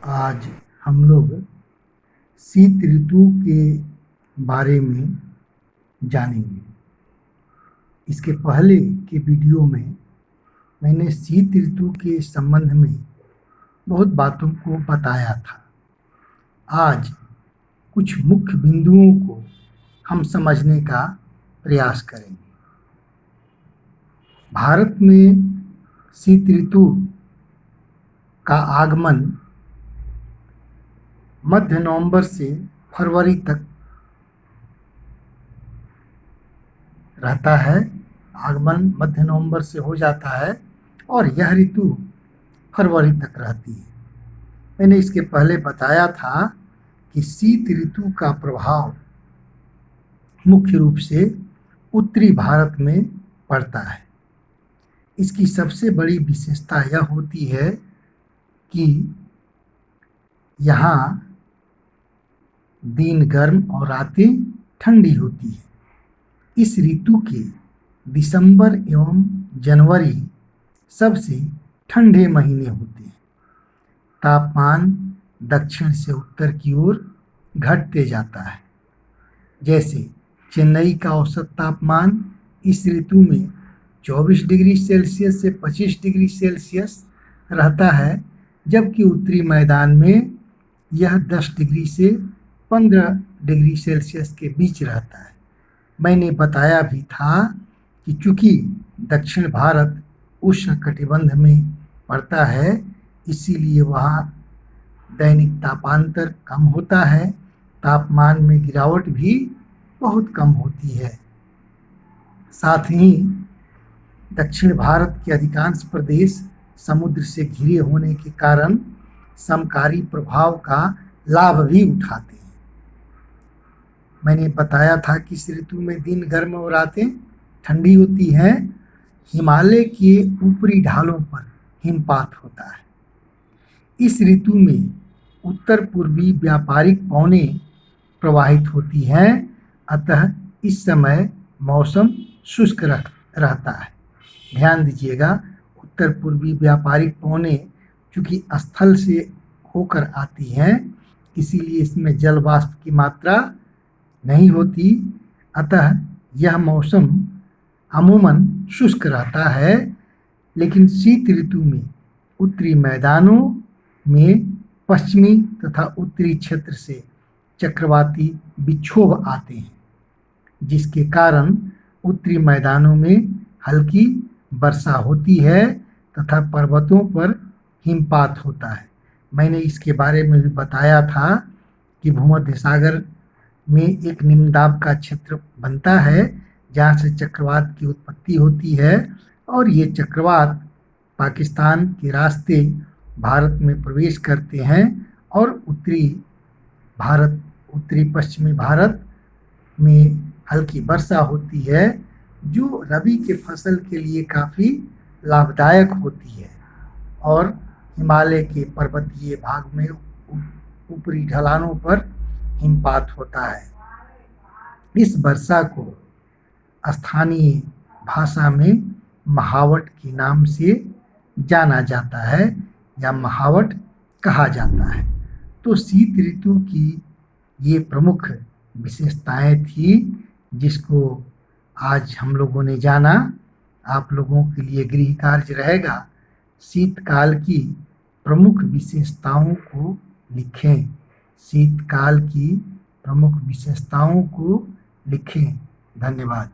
आज हम लोग शीत ऋतु के बारे में जानेंगे। इसके पहले के वीडियो में मैंने शीत ऋतु के संबंध में बहुत बातों को बताया था। आज कुछ मुख्य बिंदुओं को हम समझने का प्रयास करेंगे। भारत में शीत ऋतु का आगमन मध्य नवंबर से फरवरी तक रहता है। आगमन मध्य नवंबर से हो जाता है और यह ऋतु फरवरी तक रहती है। मैंने इसके पहले बताया था कि शीत ऋतु का प्रभाव मुख्य रूप से उत्तरी भारत में पड़ता है। इसकी सबसे बड़ी विशेषता यह होती है कि यहाँ दिन गर्म और रातें ठंडी होती है। इस ऋतु के दिसंबर एवं जनवरी सबसे ठंडे महीने होते हैं। तापमान दक्षिण से उत्तर की ओर घटते जाता है। जैसे चेन्नई का औसत तापमान इस ऋतु में 24 डिग्री सेल्सियस से 25 डिग्री सेल्सियस रहता है, जबकि उत्तरी मैदान में यह 10 डिग्री से 15 डिग्री सेल्सियस के बीच रहता है। मैंने बताया भी था कि चूंकि दक्षिण भारत उष्णकटिबंध में पड़ता है, इसीलिए वहाँ दैनिक तापांतर कम होता है, तापमान में गिरावट भी बहुत कम होती है। साथ ही दक्षिण भारत के अधिकांश प्रदेश समुद्र से घिरे होने के कारण समकारी प्रभाव का लाभ भी उठाते हैं। मैंने बताया था कि इस ऋतु में दिन गर्म और रातें ठंडी होती हैं। हिमालय के ऊपरी ढालों पर हिमपात होता है। इस ऋतु में उत्तर पूर्वी व्यापारिक पवनें प्रवाहित होती हैं, अतः इस समय मौसम शुष्क रहता है। ध्यान दीजिएगा, उत्तर पूर्वी व्यापारिक पवनें चूँकि स्थल से होकर आती हैं, इसीलिए इसमें जल वाष्प की मात्रा नहीं होती, अतः यह मौसम अमूमन शुष्क रहता है। लेकिन शीत ऋतु में उत्तरी मैदानों में पश्चिमी तथा उत्तरी क्षेत्र से चक्रवाती विक्षोभ आते हैं, जिसके कारण उत्तरी मैदानों में हल्की वर्षा होती है तथा पर्वतों पर हिमपात होता है। मैंने इसके बारे में भी बताया था कि भूमध्य सागर में एक निम्न दाब का क्षेत्र बनता है, जहाँ से चक्रवात की उत्पत्ति होती है और ये चक्रवात पाकिस्तान के रास्ते भारत में प्रवेश करते हैं और उत्तरी पश्चिमी भारत में हल्की वर्षा होती है, जो रबी के फसल के लिए काफ़ी लाभदायक होती है। और हिमालय के पर्वतीय भाग में ऊपरी ढलानों पर हिमपात होता है। इस वर्षा को स्थानीय भाषा में महावट के नाम से जाना जाता है या महावट कहा जाता है। तो शीत ऋतु की ये प्रमुख विशेषताएं थी, जिसको आज हम लोगों ने जाना। आप लोगों के लिए गृह कार्य रहेगा, शीतकाल की प्रमुख विशेषताओं को लिखें। शीतकाल की प्रमुख विशेषताओं को लिखें। धन्यवाद।